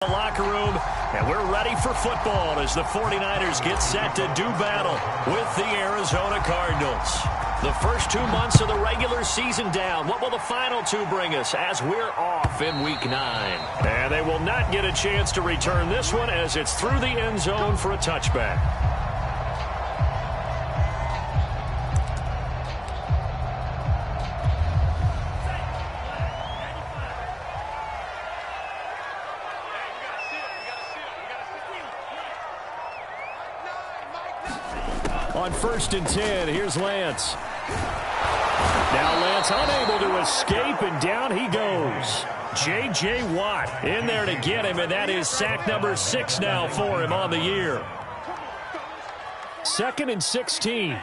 The locker room, and we're ready for football as the 49ers get set to do battle with the Arizona Cardinals. The first 2 months of the regular season down. What will the final 2 bring us as we're off in Week 9? And they will not get a chance to return this one as it's through the end zone for a touchback. On 1st and 10, here's Lance. Now Lance unable to escape, and down he goes. J.J. Watt in there to get him, and that is sack number 6 now for him on the year. 2nd and 16.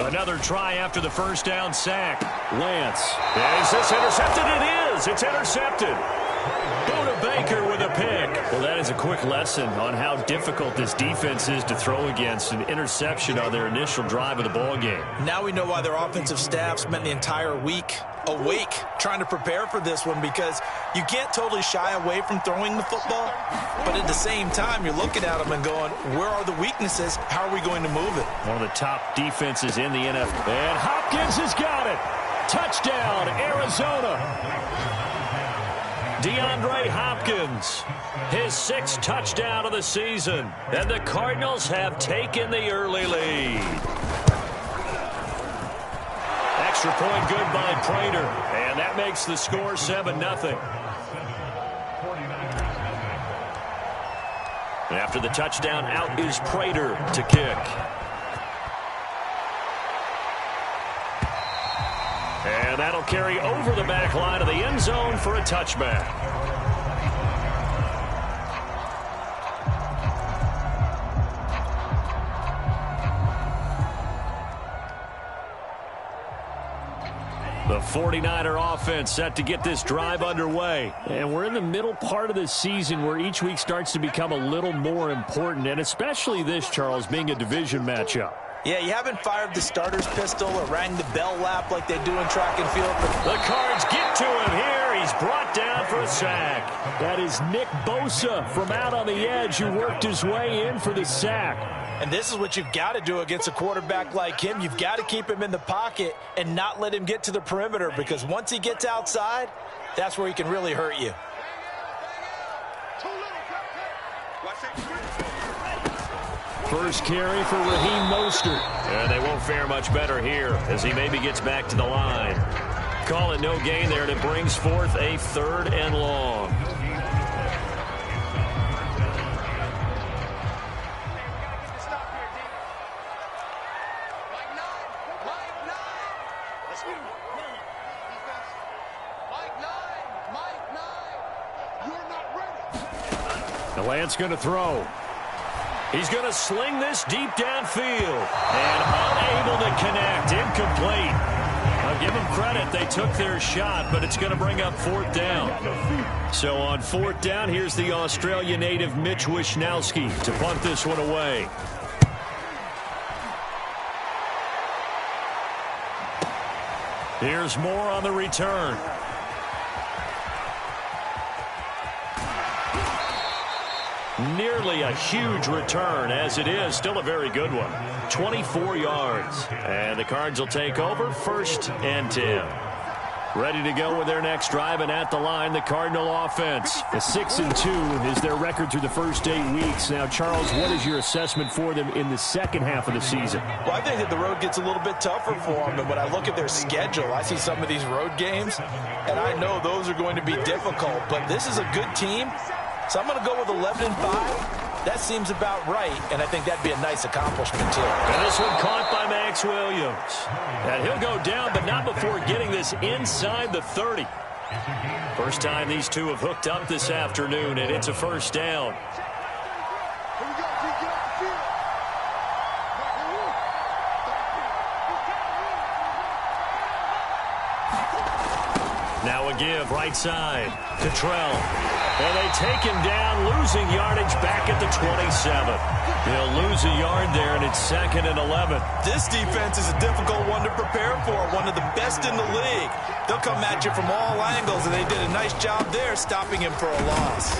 Another try after the first down sack. Lance. Is this intercepted? It is. It's intercepted. Buda Baker with a pick. Well, that is a quick lesson on how difficult this defense is to throw against. An interception on their initial drive of the ball game. Now we know why their offensive staff spent the entire week awake trying to prepare for this one, because you can't totally shy away from throwing the football, but at the same time you're looking at them and going, where are the weaknesses? How are we going to move it? One of the top defenses in the NFL. And Hopkins has got it. Touchdown, Arizona. DeAndre Hopkins, his 6th touchdown of the season. And the Cardinals have taken the early lead. Extra point good by Prater, and that makes the score 7-0. After the touchdown, out is Prater to kick. And that'll carry over the back line of the end zone for a touchback. The 49er offense set to get this drive underway. And we're in the middle part of the season where each week starts to become a little more important, and especially this, Charles, being a division matchup. Yeah, you haven't fired the starter's pistol or rang the bell lap like they do in track and field. The Cards get to him here. He's brought down for a sack. That is Nick Bosa from out on the edge who worked his way in for the sack. And this is what you've got to do against a quarterback like him. You've got to keep him in the pocket and not let him get to the perimeter, because once he gets outside, that's where he can really hurt you. First carry for Raheem Mostert. And they won't fare much better here as he maybe gets back to the line. Call it no gain there, and it brings forth a 3rd and long. Lance going to throw. He's going to sling this deep downfield. And unable to connect. Incomplete. I'll give them credit. They took their shot, but it's going to bring up 4th down. So on 4th down, here's the Australia native Mitch Wishnowsky to punt this one away. Here's Moore on the return. Nearly a huge return, as it is still a very good one. 24 yards. And the Cards will take over 1st and 10. Ready to go with their next drive, and at the line, the Cardinal offense. A 6-2 is their record through the first 8 weeks. Now, Charles, what is your assessment for them in the second half of the season? Well, I think that the road gets a little bit tougher for them. And when I look at their schedule, I see some of these road games, and I know those are going to be difficult. But this is a good team. So I'm going to go with 11-5. That seems about right, and I think that'd be a nice accomplishment, too. And this one caught by Max Williams. And he'll go down, but not before getting this inside the 30. First time these two have hooked up this afternoon, and it's a 1st down. Now a give, right side. Cottrell. And they take him down, losing yardage back at the 27. He'll lose a yard there, and it's 2nd and 11. This defense is a difficult one to prepare for, one of the best in the league. They'll come at you from all angles, and they did a nice job there stopping him for a loss.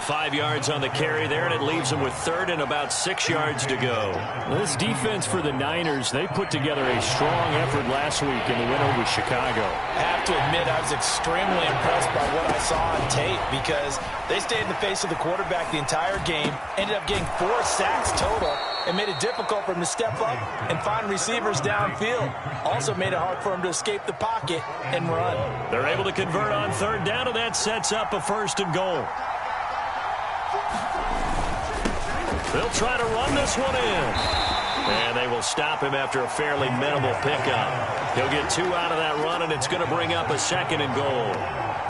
5 yards on the carry there, and it leaves them with 3rd and about 6 yards to go. This defense for the Niners, they put together a strong effort last week in the win over Chicago. I have to admit, I was extremely impressed by what I saw on tape because they stayed in the face of the quarterback the entire game, ended up getting 4 sacks total, and made it difficult for him to step up and find receivers downfield. Also made it hard for him to escape the pocket and run. They're able to convert on 3rd down, and that sets up a 1st and goal. They'll try to run this one in. And they will stop him after a fairly minimal pickup. He'll get 2 out of that run, and it's going to bring up a 2nd and goal.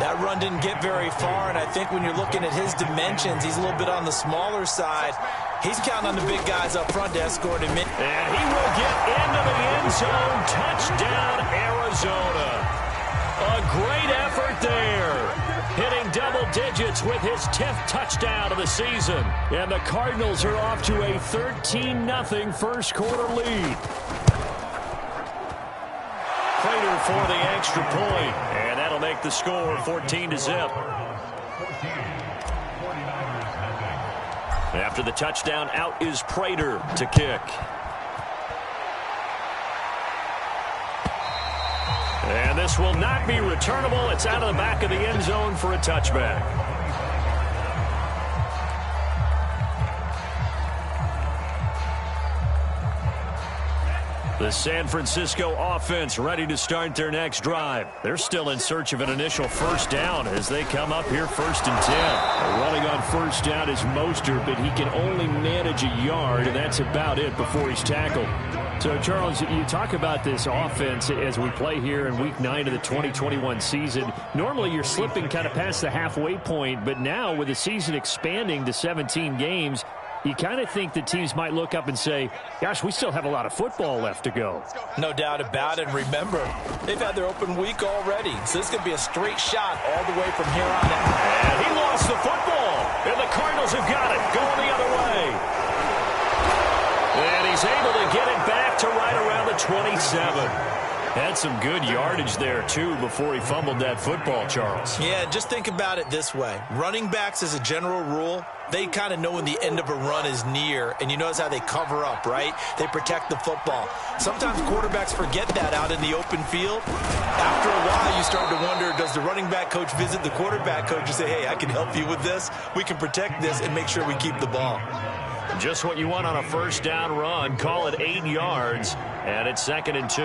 That run didn't get very far, and I think when you're looking at his dimensions, he's a little bit on the smaller side. He's counting on the big guys up front to escort him in. And he will get into the end zone. Touchdown, Arizona. A great effort there. Hitting double digits with his 10th touchdown of the season. And the Cardinals are off to a 13-0 first quarter lead. Prater for the extra point, and that'll make the score 14-0. After the touchdown, out is Prater to kick. And this will not be returnable. It's out of the back of the end zone for a touchback. The San Francisco offense ready to start their next drive. They're still in search of an initial 1st down as they come up here 1st and 10. Running on 1st down is Mostert, but he can only manage a yard, and that's about it before he's tackled. So, Charles, you talk about this offense as we play here in Week 9 of the 2021 season. Normally, you're slipping kind of past the halfway point, but now with the season expanding to 17 games, you kind of think that teams might look up and say, gosh, we still have a lot of football left to go. No doubt about it. Remember, they've had their open week already, so this could be a straight shot all the way from here on out. And he lost the football, and the Cardinals have got it going the other way. And he's able to get it back to right around the 27. Had some good yardage there, too, before he fumbled that football, Charles. Yeah, just think about it this way. Running backs, as a general rule, they kind of know when the end of a run is near, and you notice how they cover up, right? They protect the football. Sometimes quarterbacks forget that out in the open field. After a while, you start to wonder, does the running back coach visit the quarterback coach and say, hey, I can help you with this? We can protect this and make sure we keep the ball. Just what you want on a 1st down run. Call it 8 yards, and it's 2nd and 2.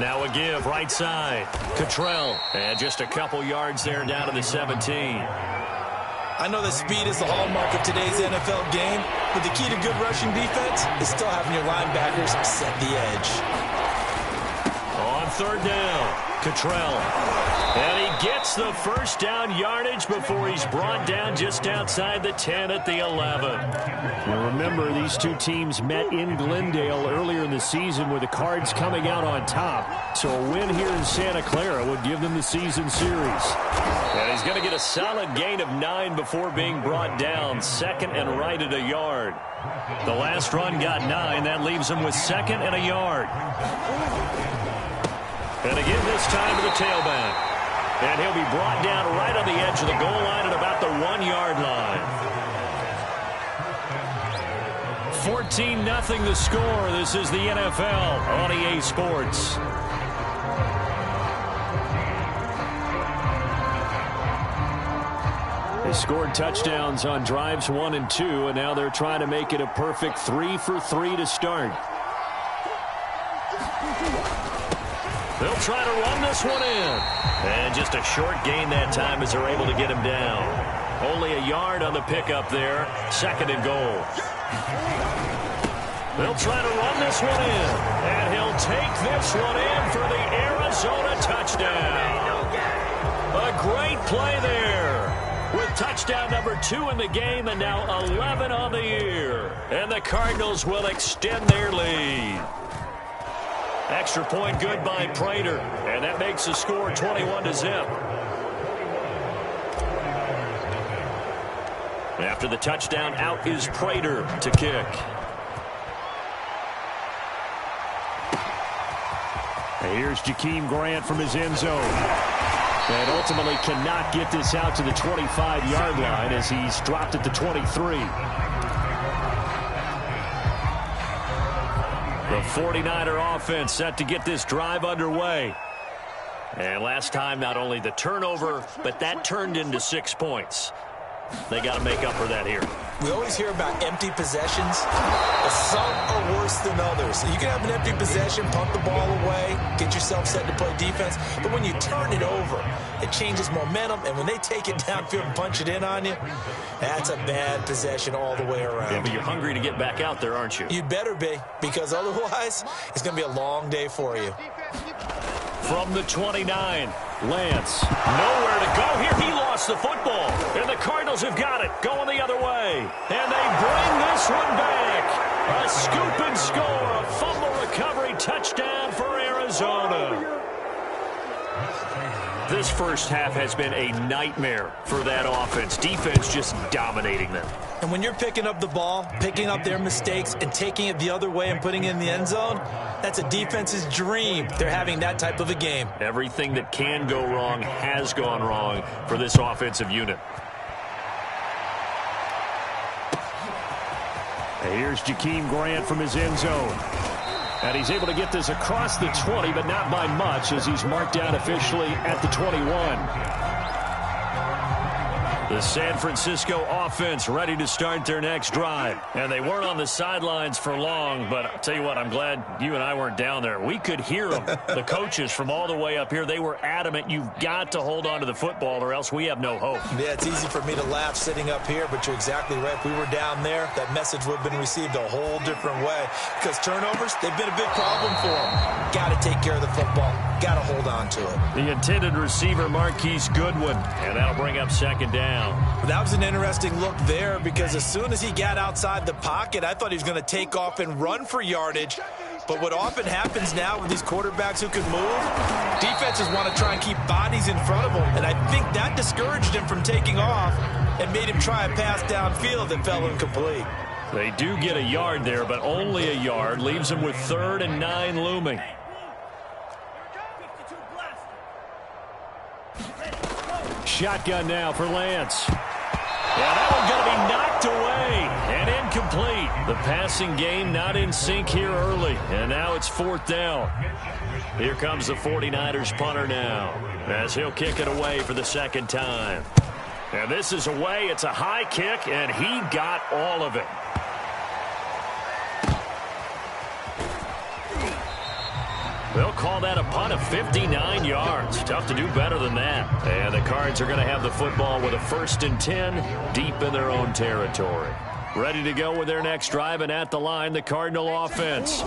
Now a give, right side. Cottrell, and just a couple yards there down to the 17. I know that speed is the hallmark of today's NFL game, but the key to good rushing defense is still having your linebackers set the edge. On 3rd down, Cottrell. And he gets the 1st down yardage before he's brought down just outside the 10 at the 11. Now remember, these two teams met in Glendale earlier in the season with the Cards coming out on top. So a win here in Santa Clara would give them the season series. And he's going to get a solid gain of 9 before being brought down. 2nd and right at a yard. The last run got 9. That leaves him with 2nd and a yard. And again this time to the tailback. And he'll be brought down right on the edge of the goal line at about the 1-yard line. 14-0 the score. This is the NFL on EA Sports. They scored touchdowns on drives 1 and 2, and now they're trying to make it a perfect 3 for 3 to start. They'll try to run this one in. And just a short gain that time as they're able to get him down. Only a yard on the pickup there. 2nd and goal. They'll try to run this one in. And he'll take this one in for the Arizona touchdown. A great play there. With touchdown number 2 in the game and now 11 on the year. And the Cardinals will extend their lead. Extra point good by Prater, and that makes the score 21-0. After the touchdown, out is Prater to kick. And here's Jakeem Grant from his end zone. And ultimately cannot get this out to the 25-yard line as he's dropped it to 23. The 49er offense set to get this drive underway. And last time, not only the turnover, but that turned into 6 points. They got to make up for that here. We always hear about empty possessions, but some are worse than others. You can have an empty possession, punt the ball away, get yourself set to play defense, but when you turn it over, it changes momentum, and when they take it downfield and punch it in on you, that's a bad possession all the way around. Yeah, but you're hungry to get back out there, aren't you? You'd better be, because otherwise, it's going to be a long day for you. From the 29, Lance, nowhere to go here. He lost the football, and the Cardinals have got it, going the other way. And they bring this one back. A scoop and score, a fumble recovery touchdown for Arizona. This first half has been a nightmare for that offense. Defense just dominating them. And when you're picking up the ball, picking up their mistakes, and taking it the other way and putting it in the end zone, that's a defense's dream. They're having that type of a game. Everything that can go wrong has gone wrong for this offensive unit. And here's Jakeem Grant from his end zone. And he's able to get this across the 20, but not by much, as he's marked down officially at the 21. The San Francisco offense ready to start their next drive. And they weren't on the sidelines for long, but I'll tell you what, I'm glad you and I weren't down there. We could hear them. The coaches from all the way up here, they were adamant, you've got to hold on to the football or else we have no hope. Yeah, it's easy for me to laugh sitting up here, but you're exactly right. If we were down there, that message would have been received a whole different way. Because turnovers, they've been a big problem for them. Got to take care of the football. Got to hold on to it. The intended receiver, Marquise Goodwin, and that'll bring up second down. That was an interesting look there because as soon as he got outside the pocket, I thought he was going to take off and run for yardage. But what often happens now with these quarterbacks who can move, defenses want to try and keep bodies in front of them. And I think that discouraged him from taking off and made him try a pass downfield that fell incomplete. They do get a yard there, but only a yard. Leaves them with 3rd and 9 looming. Shotgun now for Lance. Yeah, that one going to be knocked away and incomplete. The passing game not in sync here early, and now it's 4th down. Here comes the 49ers punter now as he'll kick it away for the second time. And this is away. It's a high kick, and he got all of it. They'll call that a punt of 59 yards. Tough to do better than that. And the Cards are going to have the football with a 1st and 10 deep in their own territory. Ready to go with their next drive, and at the line, the Cardinal offense.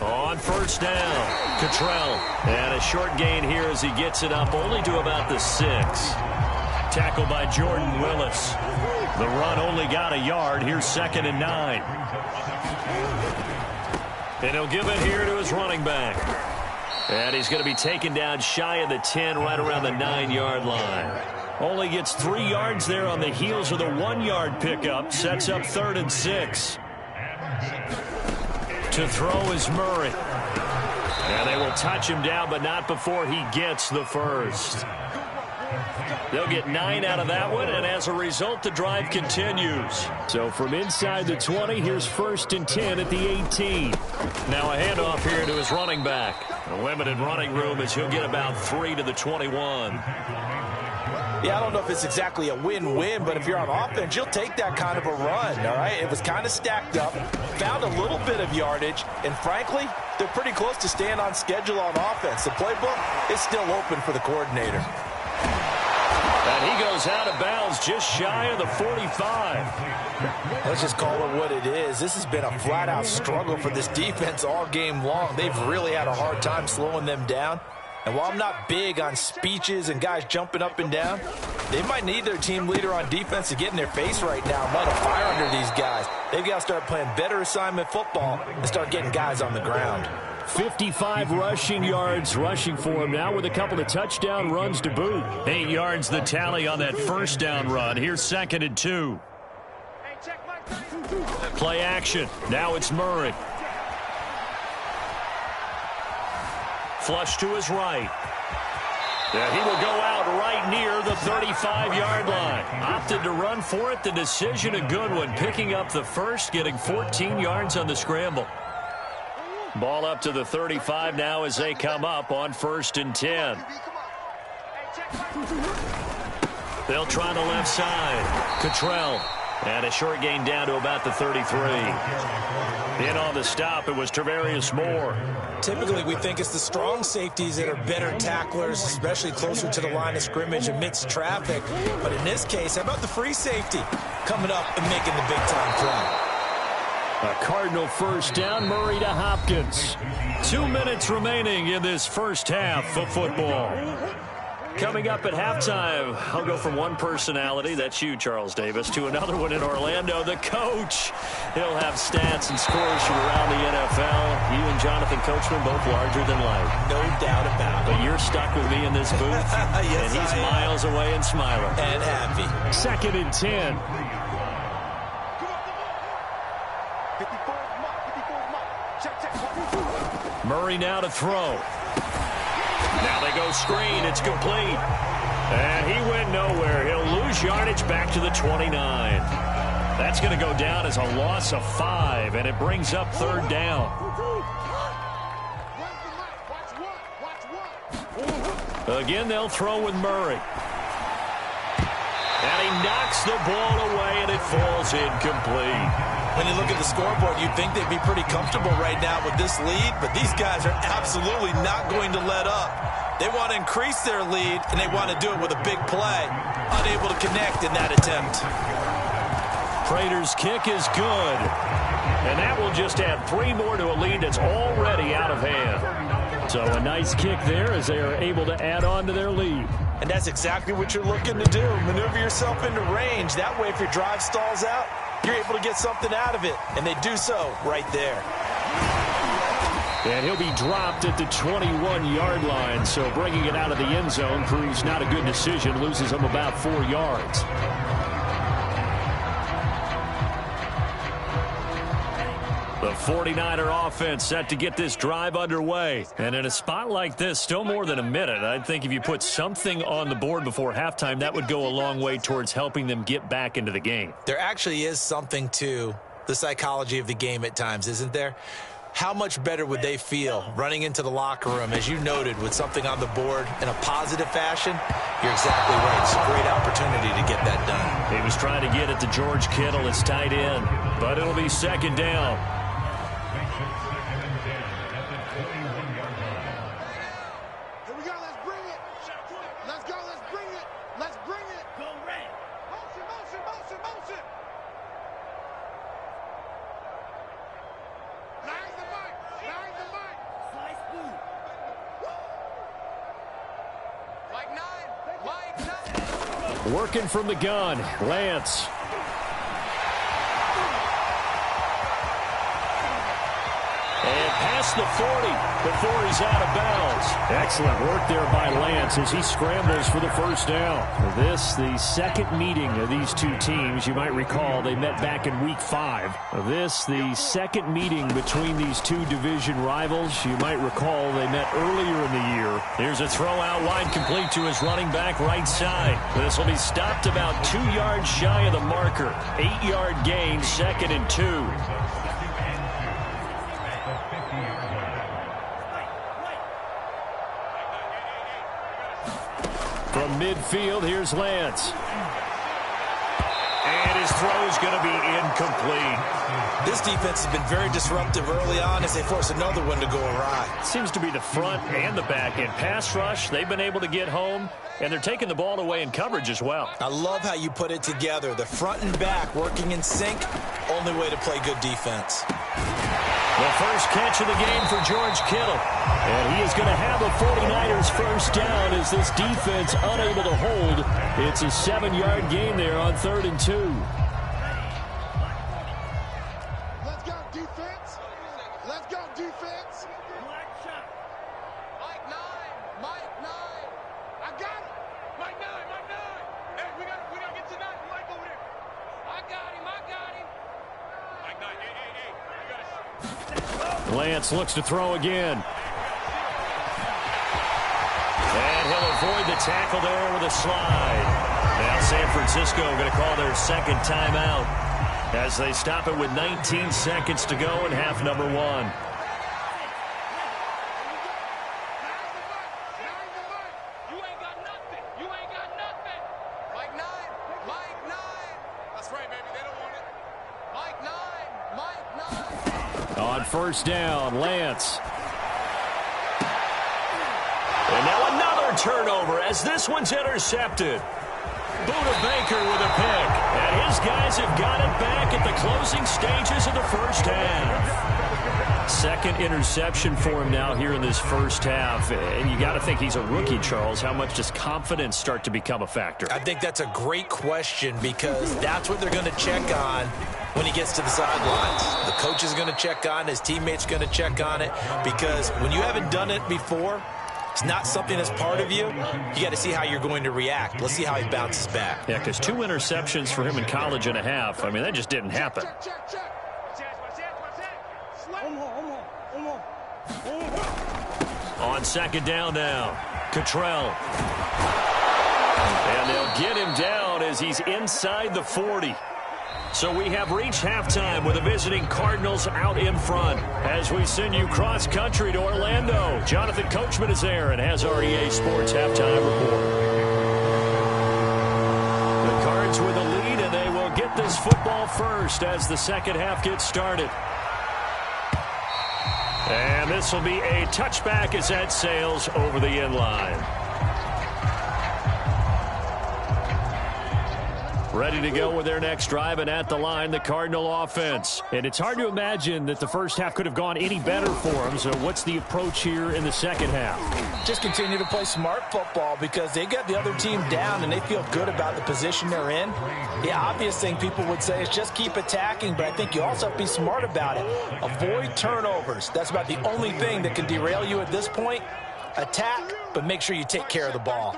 On 1st down, Cottrell. And a short gain here as he gets it up only to about the 6. Tackled by Jordan Willis. The run only got a yard. Here's 2nd and 9. And he'll give it here to his running back. And he's going to be taken down shy of the 10, right around the 9-yard line. Only gets 3 yards there on the heels of the 1-yard pickup. Sets up 3rd and 6. To throw is Murray. And they will touch him down, but not before he gets the first. They'll get 9 out of that one, and as a result, the drive continues. So from inside the 20, here's 1st and 10 at the 18. Now a handoff here to his running back. A limited running room as he'll get about 3 to the 21. Yeah, I don't know if it's exactly a win-win, but if you're on offense, you'll take that kind of a run, all right? It was kind of stacked up, found a little bit of yardage, and frankly, they're pretty close to staying on schedule on offense. The playbook is still open for the coordinator. And he goes out of bounds just shy of the 45. Let's just call it what it is. This has been a flat-out struggle for this defense all game long. They've really had a hard time slowing them down. And while I'm not big on speeches and guys jumping up and down, they might need their team leader on defense to get in their face right now and light a fire under these guys. They've got to start playing better assignment football and start getting guys on the ground. 55 rushing yards rushing for him now with a couple of touchdown runs to boot. 8 yards the tally on that first down run. Here's 2nd and 2. Play action. Now it's Murray. Flush to his right. Yeah, he will go out right near the 35-yard line. Opted to run for it. The decision a good one. Picking up the first, getting 14 yards on the scramble. Ball up to the 35 now as they come up on 1st and 10. They'll try the left side. Cottrell. And a short gain down to about the 33. In on the stop, it was Travarius Moore. Typically, we think it's the strong safeties that are better tacklers, especially closer to the line of scrimmage amidst traffic. But in this case, how about the free safety coming up and making the big-time play? A Cardinal first down, Murray to Hopkins. 2 minutes remaining in this first half of football. Coming up at halftime, I'll go from one personality, that's you, Charles Davis, to another one in Orlando, the coach. He'll have stats and scores from around the NFL. You and Jonathan Coachman both larger than life. No doubt about it. But you're stuck with me in this booth, yes, and he's miles away and smiling. And happy. 2nd and 10. Murray now to throw. Now they go screen. It's complete. And he went nowhere. He'll lose yardage back to the 29. That's going to go down as a loss of 5, and it brings up 3rd down. Again, they'll throw with Murray. And he knocks the ball away, and it falls incomplete. When you look at the scoreboard, you'd think they'd be pretty comfortable right now with this lead, but these guys are absolutely not going to let up. They want to increase their lead, and they want to do it with a big play. Unable to connect in that attempt. Prater's kick is good. And that will just add 3 more to a lead that's already out of hand. So a nice kick there as they are able to add on to their lead. And that's exactly what you're looking to do. Maneuver yourself into range. That way, if your drive stalls out, you're able to get something out of it. And they do so right there. And he'll be dropped at the 21-yard line. So bringing it out of the end zone proves not a good decision. Loses him about 4 yards. The 49er offense set to get this drive underway. And in a spot like this, still more than a minute, I think if you put something on the board before halftime, that would go a long way towards helping them get back into the game. There actually is something to the psychology of the game at times, isn't there? How much better would they feel running into the locker room, as you noted, with something on the board in a positive fashion? You're exactly right. It's a great opportunity to get that done. He was trying to get it to George Kittle as tight end, but it'll be 2nd down. Here we go. Let's bring it. Let's go. Let's bring it. Let's bring it. Go red. Motion, motion, motion, motion. Nine the mic. Nine the mic. Slice food. Like 9. Like 9. Working from the gun, Lance. And past the 40 before he's out of bounds. Excellent work there by Lance as he scrambles for the first down. This, the second meeting of these two teams. You might recall they met back in week 5. This, the second meeting between these two division rivals. You might recall they met earlier in the year. Here's a throw out wide, complete to his running back right side. This will be stopped about 2 yards shy of the marker. 8-yard gain, 2nd and 2. From midfield, here's Lance. And his throw is going to be incomplete. This defense has been very disruptive early on as they force another one to go awry. Seems to be the front and the back end. Pass rush, they've been able to get home, and they're taking the ball away in coverage as well. I love how you put it together. The front and back working in sync, only way to play good defense. The first catch of the game for George Kittle. And he is going to have a 49ers first down as this defense unable to hold. It's a 7-yard gain there on 3rd and 2. Let's go, defense. Let's go, defense. Black shot. Mike 9. Mike 9. I got it. Mike 9. Mike 9. Hey, we gotta get to 9. Mike over there. I got him. Mike 9. Hey. You gotta... Lance looks to throw again. And he'll avoid the tackle there with a slide. Now San Francisco going to call their second timeout as they stop it with 19 seconds to go in half number 1. You ain't got nothing. Mike 9. Mike 9. That's right, baby. They don't want it. Mike 9. Mike 9. On first down, Lance. And now another turnover as this one's intercepted. Buda Baker with a pick. And his guys have got it back at the closing stages of the first half. Second interception for him now here in this first half. And you got to think he's a rookie, Charles. How much does confidence start to become a factor? I think that's a great question because that's what they're going to check on when he gets to the sidelines. The coach is going to check on, his teammates going to check on it, because when you haven't done it before, it's not something that's part of you. You got to see how you're going to react. Let's see how he bounces back. Yeah, because 2 interceptions for him in college and a half. I mean, that just didn't happen. Check. On second down now, Cottrell. And they'll get him down as he's inside the 40. So we have reached halftime with the visiting Cardinals out in front. As we send you cross-country to Orlando, Jonathan Coachman is there and has our EA Sports halftime report. The Cards with the lead, and they will get this football first as the second half gets started. And this will be a touchback as that sails over the end line. Ready to go with their next drive, and at the line, the Cardinal offense. And it's hard to imagine that the first half could have gone any better for them. So what's the approach here in the second half? Just continue to play smart football because they got the other team down and they feel good about the position they're in. The obvious thing people would say is just keep attacking, but I think you also have to be smart about it. Avoid turnovers. That's about the only thing that can derail you at this point. Attack, but make sure you take care of the ball.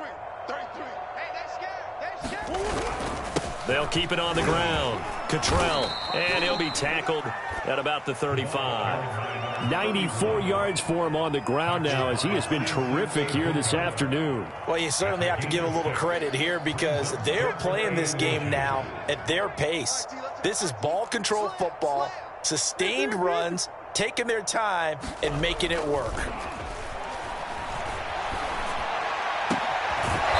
They'll keep it on the ground. Cottrell, and he'll be tackled at about the 35. 94 yards for him on the ground now as he has been terrific here this afternoon. Well, you certainly have to give a little credit here because they're playing this game now at their pace. This is ball control football, sustained runs, taking their time, and making it work.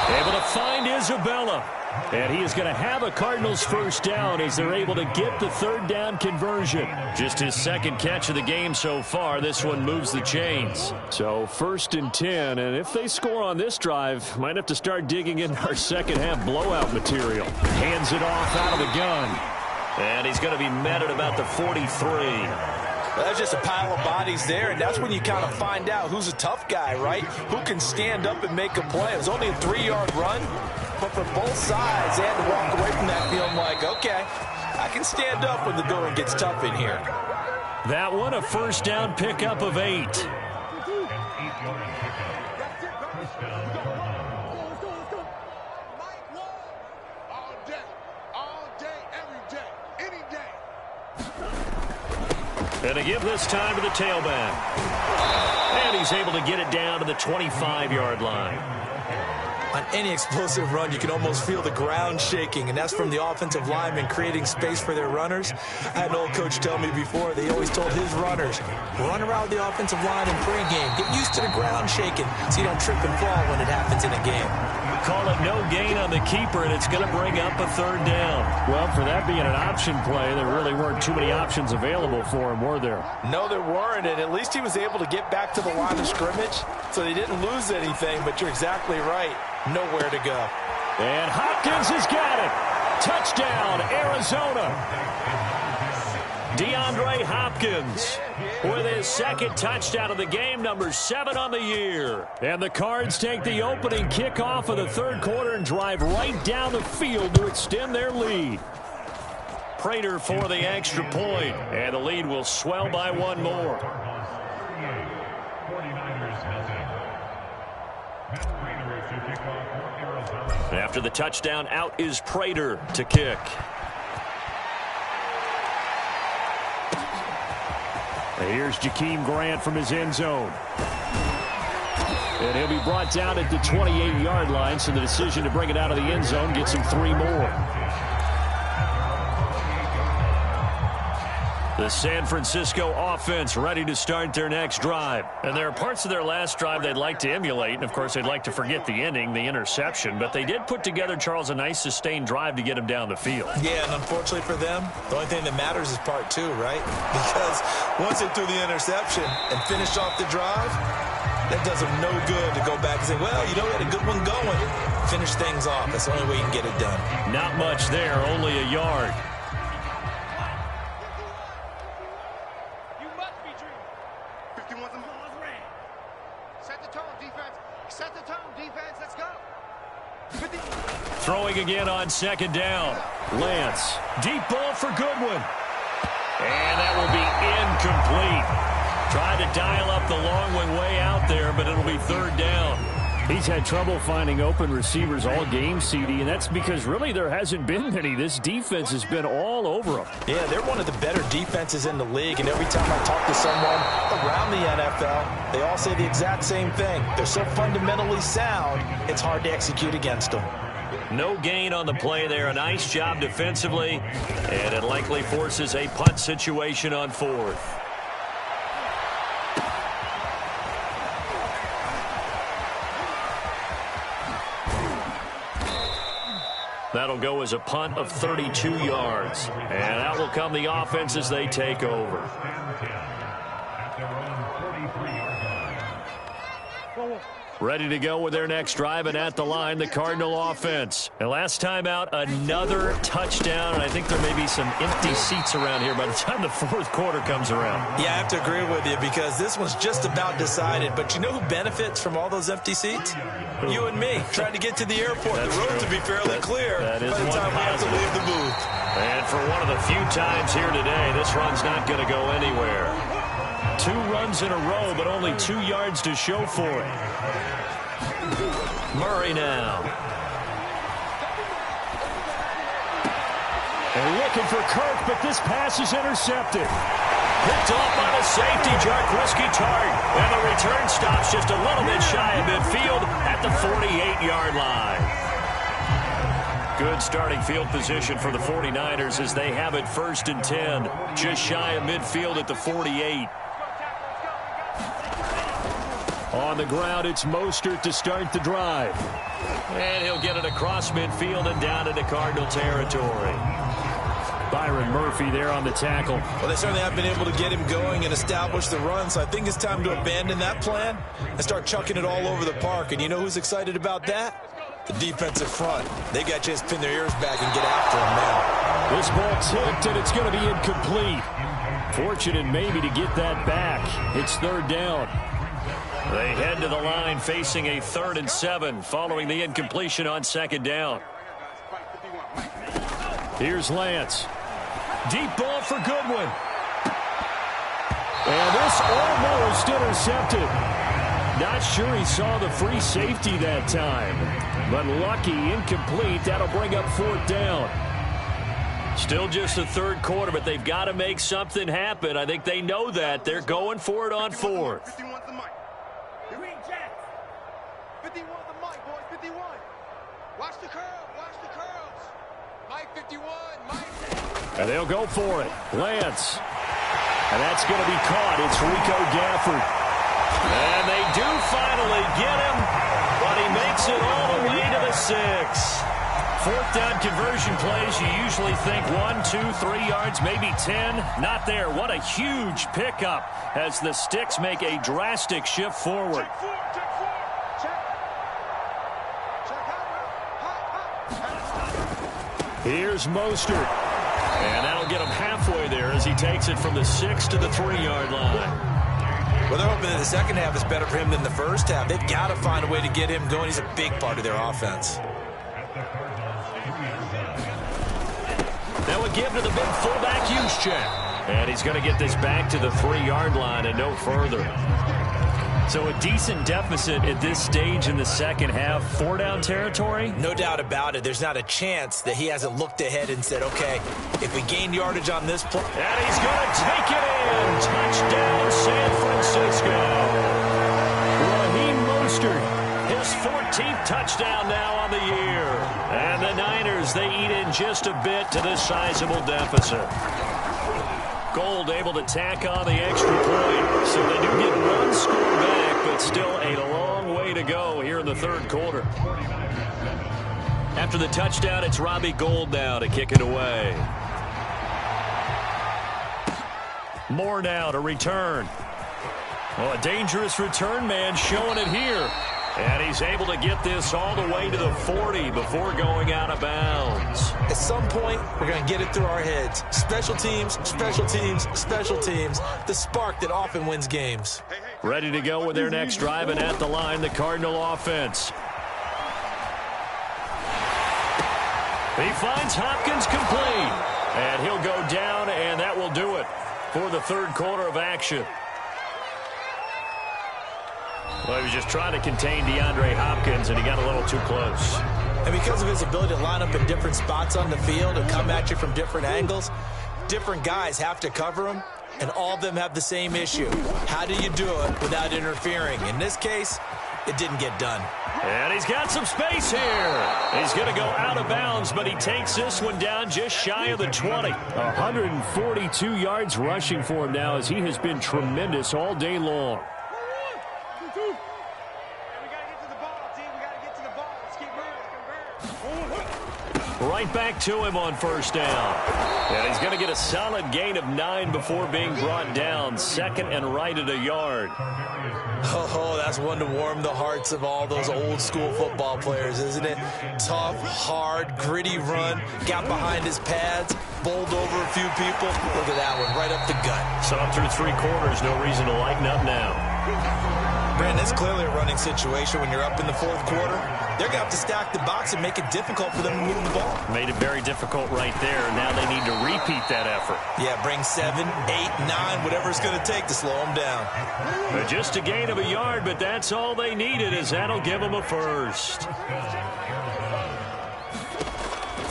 Able to find Isabella. And he is going to have a Cardinals first down as they're able to get the third down conversion. Just his second catch of the game so far. This one moves the chains. So 1st and 10. And if they score on this drive, might have to start digging in our second half blowout material. Hands it off out of the gun. And he's going to be met at about the 43. Well, that's just a pile of bodies there, and that's when you kind of find out who's a tough guy, right? Who can stand up and make a play. It was only a 3-yard run, but for both sides, they had to walk away from that feeling like, okay, I can stand up when the going gets tough in here. That one a first down pickup of 8. And to give this time to the tailback. And he's able to get it down to the 25-yard line. On any explosive run, you can almost feel the ground shaking, and that's from the offensive linemen creating space for their runners. I had an old coach tell me before, they always told his runners, run around the offensive line in pregame. Get used to the ground shaking so you don't trip and fall when it happens in a game. Call it no gain on the keeper, and it's going to bring up a third down. Well, for that being an option play, there really weren't too many options available for him, were there? No, there weren't, and at least he was able to get back to the line of scrimmage, so they didn't lose anything, but you're exactly right. Nowhere to go. And Hopkins has got it. Touchdown, Arizona. DeAndre Hopkins with his second touchdown of the game, number 7 on the year. And the Cards take the opening kickoff of the third quarter and drive right down the field to extend their lead. Prater for the extra point, and the lead will swell by one more. After the touchdown, out is Prater to kick. And here's Jakeem Grant from his end zone. And he'll be brought down at the 28-yard line, so the decision to bring it out of the end zone gets him 3 more. The San Francisco offense ready to start their next drive. And there are parts of their last drive they'd like to emulate. And, of course, they'd like to forget the ending, the interception. But they did put together, Charles, a nice sustained drive to get him down the field. Yeah, and unfortunately for them, the only thing that matters is part 2, right? Because once they threw the interception and finished off the drive, that does them no good to go back and say, well, you know, we had a good one going. Finish things off. That's the only way you can get it done. Not much there, only a yard. Throwing again on second down. Lance. Deep ball for Goodwin. And that will be incomplete. Tried to dial up the long one way out there, but it'll be third down. He's had trouble finding open receivers all game, CD, and that's because really there hasn't been many. This defense has been all over them. Yeah, they're one of the better defenses in the league, and every time I talk to someone around the NFL, they all say the exact same thing. They're so fundamentally sound, it's hard to execute against them. No gain on the play there. A nice job defensively, and it likely forces a punt situation on 4th. That'll go as a punt of 32 yards. And out will come the offense as they take over. Ready to go with their next drive, and at the line, the Cardinal offense. And last time out, another touchdown, and I think there may be some empty seats around here by the time the 4th quarter comes around. Yeah, I have to agree with you because this one's just about decided. But you know who benefits from all those empty seats? You and me, trying to get to the airport. That's the road true. to be fairly clear that is by the time we have to leave the booth. And for one of the few times here today, this run's not going to go anywhere. 2 runs in a row, but only 2 yards to show for it. Murray now. And looking for Kirk, but this pass is intercepted. Picked off by the safety, Jaquiski Tartt. And the return stops just a little bit shy of midfield at the 48-yard line. Good starting field position for the 49ers as they have it 1st and 10. Just shy of midfield at the 48. On the ground, it's Mostert to start the drive. And he'll get it across midfield and down into Cardinal territory. Byron Murphy there on the tackle. Well, they certainly have been able to get him going and establish the run, so I think it's time to abandon that plan and start chucking it all over the park. And you know who's excited about that? The defensive front. They got a chance to pin their ears back and get after him now. This ball tipped, and it's going to be incomplete. Fortunate maybe to get that back. It's 3rd down. They head to the line facing a 3rd and 7 following the incompletion on 2nd down. Here's Lance. Deep ball for Goodwin. And this almost intercepted. Not sure he saw the free safety that time. But lucky, incomplete. That'll bring up 4th down. Still just the 3rd quarter, but they've got to make something happen. I think they know that. They're going for it on 4th. 51 the mic, boys, 51. Watch the curl, watch the curls. Mike 51, Mike. And they'll go for it. Lance. And that's going to be caught. It's Rico Gafford. And they do finally get him, but he makes it all the way to the 6. 4th down conversion plays, you usually think 1, 2, 3 yards, maybe 10. Not there. What a huge pickup as the Sticks make a drastic shift forward. Here's Mostert. And that'll get him halfway there as he takes it from the 6 to the 3-yard line. Well, they're hoping that the second half is better for him than the first half. They've got to find a way to get him going. He's a big part of their offense. That would give to the big fullback Juszczyk. And he's going to get this back to the 3-yard line and no further. So a decent deficit at this stage in the second half. 4-down territory? No doubt about it. There's not a chance that he hasn't looked ahead and said, okay, if we gain yardage on this play. And he's going to take it in. Touchdown, San Francisco. Raheem Mostert, his 14th touchdown now on the year. And the Niners, they eat in just a bit to this sizable deficit. Gold able to tack on the extra point. So they do get one score back, but still a long way to go here in the third quarter. After the touchdown, it's Robbie Gould now to kick it away. Moore now to return. Well, a dangerous return man showing it here. And he's able to get this all the way to the 40 before going out of bounds. At some point, we're going to get it through our heads. Special teams, special teams, special teams. The spark that often wins games. Ready to go with their next drive, and at the line, the Cardinal offense. He finds Hopkins complete. And he'll go down, and that will do it for the third quarter of action. Well, he was just trying to contain DeAndre Hopkins, and he got a little too close. And because of his ability to line up in different spots on the field and come at you from different angles, different guys have to cover him, and all of them have the same issue. How do you do it without interfering? In this case, it didn't get done. And he's got some space here. He's going to go out of bounds, but he takes this one down just shy of the 20. 142 yards rushing for him now, as he has been tremendous all day long. Right back to him on first down. And he's going to get a solid gain of 9 before being brought down. Second and right at a yard. Oh, that's one to warm the hearts of all those old school football players, isn't it? Tough, hard, gritty run. Got behind his pads, bowled over a few people. Look at that one, right up the gut. So up through 3 quarters, no reason to lighten up now. Brandon, it's clearly a running situation when you're up in the fourth quarter. They're going to have to stack the box and make it difficult for them to move the ball. Made it very difficult right there. Now they need to repeat that effort. Yeah, bring 7, 8, 9, whatever it's going to take to slow them down. Just a gain of a yard, but that's all they needed, as that'll give them a first.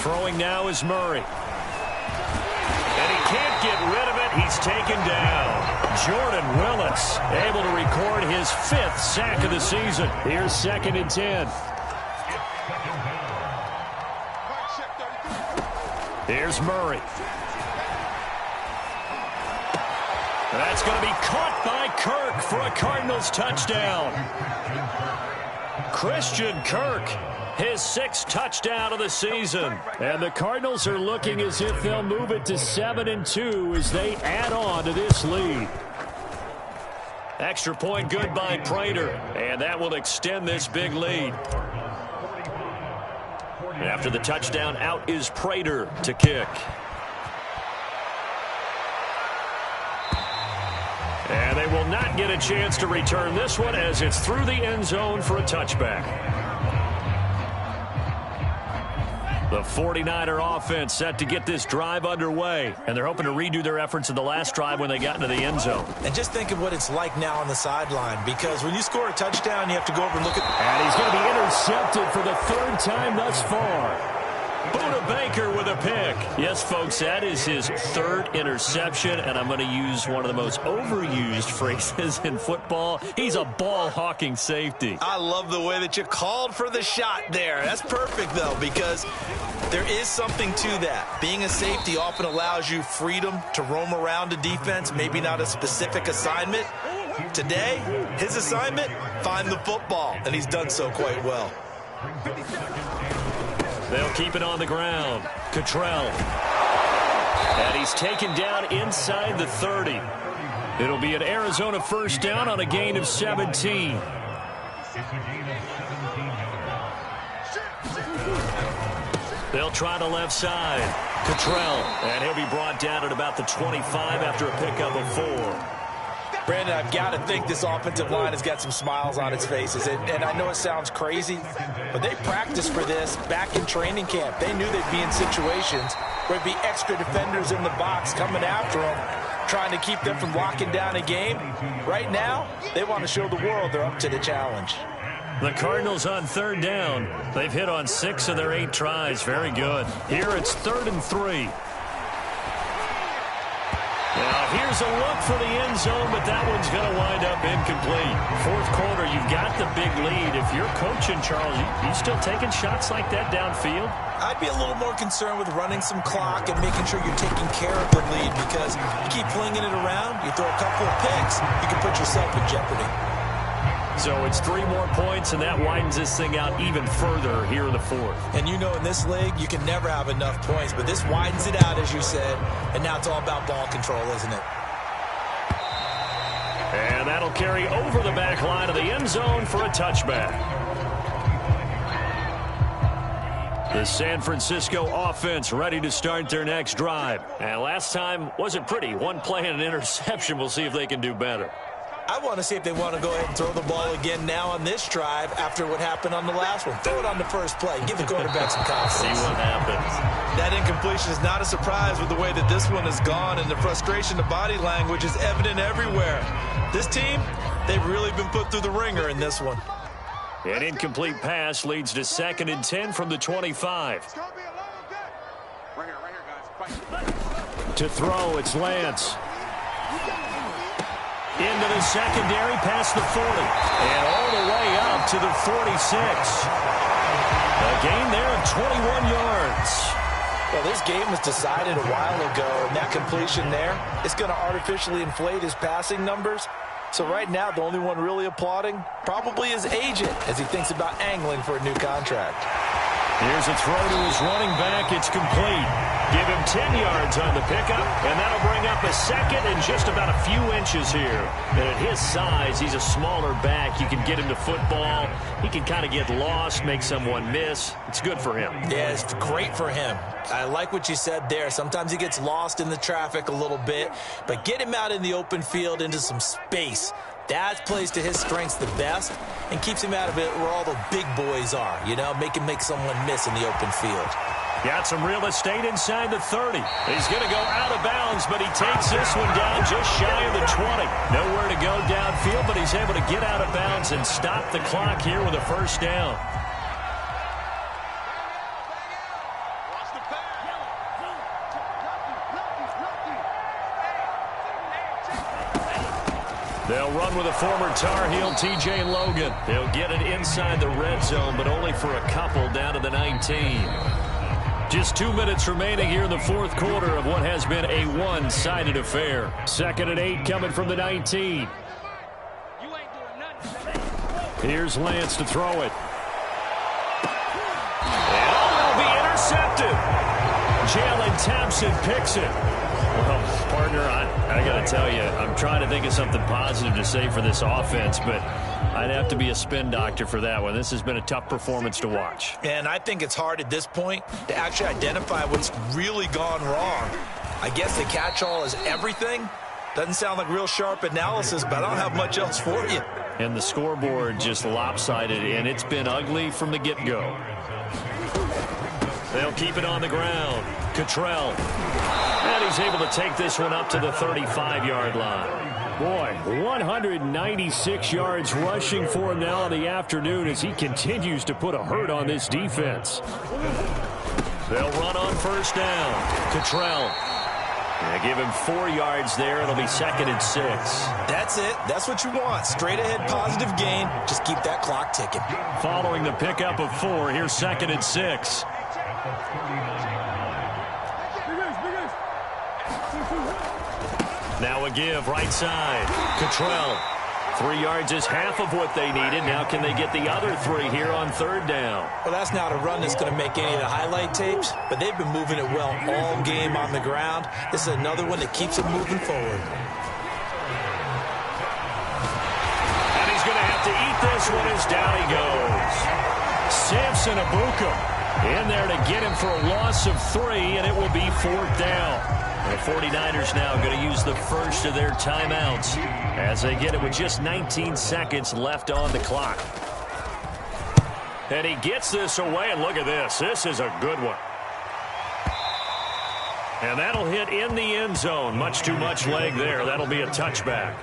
Throwing now is Murray. And he can't get rid of it. He's taken down. Jordan Willis able to record his 5th sack of the season. Here's 2nd and 10. Here's Murray. That's going to be caught by Kirk for a Cardinals touchdown. Christian Kirk, his 6th touchdown of the season. And the Cardinals are looking as if they'll move it to 7-2 as they add on to this lead. Extra point good by Prater, and that will extend this big lead. After the touchdown, out is Prater to kick. And they will not get a chance to return this one, as it's through the end zone for a touchback. The 49er offense set to get this drive underway, and they're hoping to redo their efforts in the last drive when they got into the end zone. And just think of what it's like now on the sideline, because when you score a touchdown, you have to go over and look at... And he's going to be intercepted for the 3rd time thus far. Buda Baker with a pick. Yes, folks, that is his 3rd interception, and I'm going to use one of the most overused phrases in football. He's a ball-hawking safety. I love the way that you called for the shot there. That's perfect, though, because there is something to that. Being a safety often allows you freedom to roam around a defense, maybe not a specific assignment. Today, his assignment, find the football, and he's done so quite well. They'll keep it on the ground. Cottrell. And he's taken down inside the 30. It'll be an Arizona first down on a gain of 17. They'll try the left side. Cottrell. And he'll be brought down at about the 25 after a pickup of 4. Brandon, I've got to think this offensive line has got some smiles on its faces. And I know it sounds crazy, but they practiced for this back in training camp. They knew they'd be in situations where there'd be extra defenders in the box coming after them, trying to keep them from locking down a game. Right now, they want to show the world they're up to the challenge. The Cardinals on third down. They've hit on 6 of their 8 tries. Very good. Here it's 3rd and 3. Now, here's a look for the end zone, but that one's going to wind up incomplete. Fourth quarter, you've got the big lead. If you're coaching, Charles, you still taking shots like that downfield? I'd be a little more concerned with running some clock and making sure you're taking care of the lead, because you keep flinging it around, you throw a couple of picks, you can put yourself in jeopardy. So it's 3 more points, and that widens this thing out even further here in the fourth. And you know, in this league, you can never have enough points, but this widens it out, as you said, and now it's all about ball control, isn't it? And that'll carry over the back line of the end zone for a touchback. The San Francisco offense ready to start their next drive. And last time wasn't pretty. 1 play and an interception. We'll see if they can do better. I want to see if they want to go ahead and throw the ball again now on this drive after what happened on the last one. Throw it on the first play. Give the quarterback some confidence. See what happens. That incompletion is not a surprise with the way that this one has gone, and the frustration, the body language is evident everywhere. This team, they've really been put through the ringer in this one. An incomplete pass leads to 2nd and 10 from the 25. It's going to be a long day. Right here, guys. To throw, it's Lance. Into the secondary, past the 40. And all the way up to the 46. A gain there of 21 yards. Well, this game was decided a while ago, and that completion there is going to artificially inflate his passing numbers. So right now, the only one really applauding probably his agent as he thinks about angling for a new contract. Here's a throw to his running back. It's complete. Give him 10 yards on the pickup, and that'll bring up a 2nd and just about a few inches here. And at his size, he's a smaller back. You can get him to football. He can kind of get lost, make someone miss. It's good for him. Yeah, it's great for him. I like what you said there. Sometimes he gets lost in the traffic a little bit, but get him out in the open field into some space. That plays to his strengths the best and keeps him out of it where all the big boys are, you know, make someone miss in the open field. Got some real estate inside the 30. He's going to go out of bounds, but he takes this one down just shy of the 20. Nowhere to go downfield, but he's able to get out of bounds and stop the clock here with a first down. They'll run with a former Tar Heel, T.J. Logan. They'll get it inside the red zone, but only for a couple down to the 19. Just 2 minutes remaining here in the fourth quarter of what has been a one-sided affair. 2nd and 8 coming from the 19. Here's Lance to throw it. And it'll be intercepted. Jalen Thompson picks it. Well, partner, I got to tell you, I'm trying to think of something positive to say for this offense, but I'd have to be a spin doctor for that one. This has been a tough performance to watch. And I think it's hard at this point to actually identify what's really gone wrong. I guess the catch-all is everything. Doesn't sound like real sharp analysis, but I don't have much else for you. And the scoreboard just lopsided, and it's been ugly from the get-go. They'll keep it on the ground. Cottrell. And he's able to take this one up to the 35-yard line. Boy, 196 yards rushing for him now in the afternoon as he continues to put a hurt on this defense. They'll run on first down. Cottrell. And give him 4 yards there. It'll be 2nd and 6. That's it. That's what you want. Straight ahead positive gain. Just keep that clock ticking. Following the pickup of 4, here's 2nd and 6. Now a give, right side. Cottrell. 3 yards is half of what they needed. Now can they get the other 3 here on third down? Well, that's not a run that's going to make any of the highlight tapes, but they've been moving it well all game on the ground. This is another one that keeps it moving forward. And he's going to have to eat this one as down he goes. Samson Abuka in there to get him for a loss of 3, and it will be 4th down. The 49ers now going to use the first of their timeouts as they get it with just 19 seconds left on the clock. And he gets this away, and look at this. This is a good one. And that'll hit in the end zone. Much too much leg there. That'll be a touchback.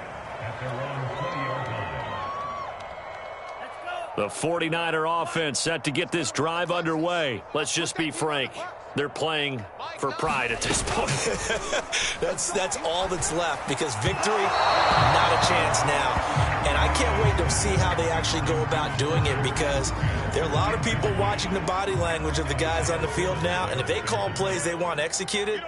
The 49er offense set to get this drive underway. Let's just be frank. They're playing for pride at this point. That's all that's left, because victory, not a chance now. And I can't wait to see how they actually go about doing it, because there are a lot of people watching the body language of the guys on the field now, and if they call plays they want executed,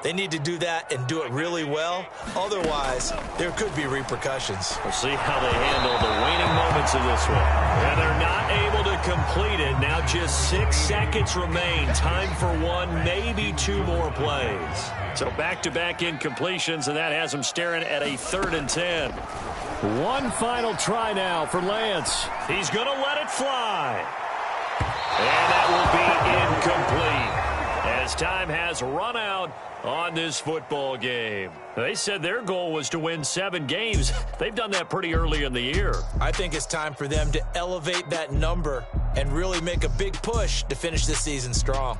they need to do that and do it really well. Otherwise, there could be repercussions. We'll see how they handle the waning moments of this one. And they're not able to complete it. Now just 6 seconds remain. Time for one, maybe two more plays. So back-to-back incompletions, and that has them staring at a 3rd and 10. One final try now for Lance. He's going to let it fly. And that will be incomplete, as time has run out on this football game. They said their goal was to win 7 games. They've done that pretty early in the year. I think it's time for them to elevate that number and really make a big push to finish this season strong.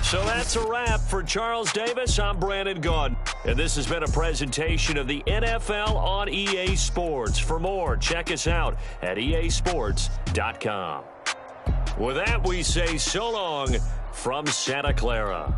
So that's a wrap for Charles Davis. I'm Brandon Gaudin, and this has been a presentation of the NFL on EA Sports. For more, check us out at easports.com. With that, we say so long from Santa Clara.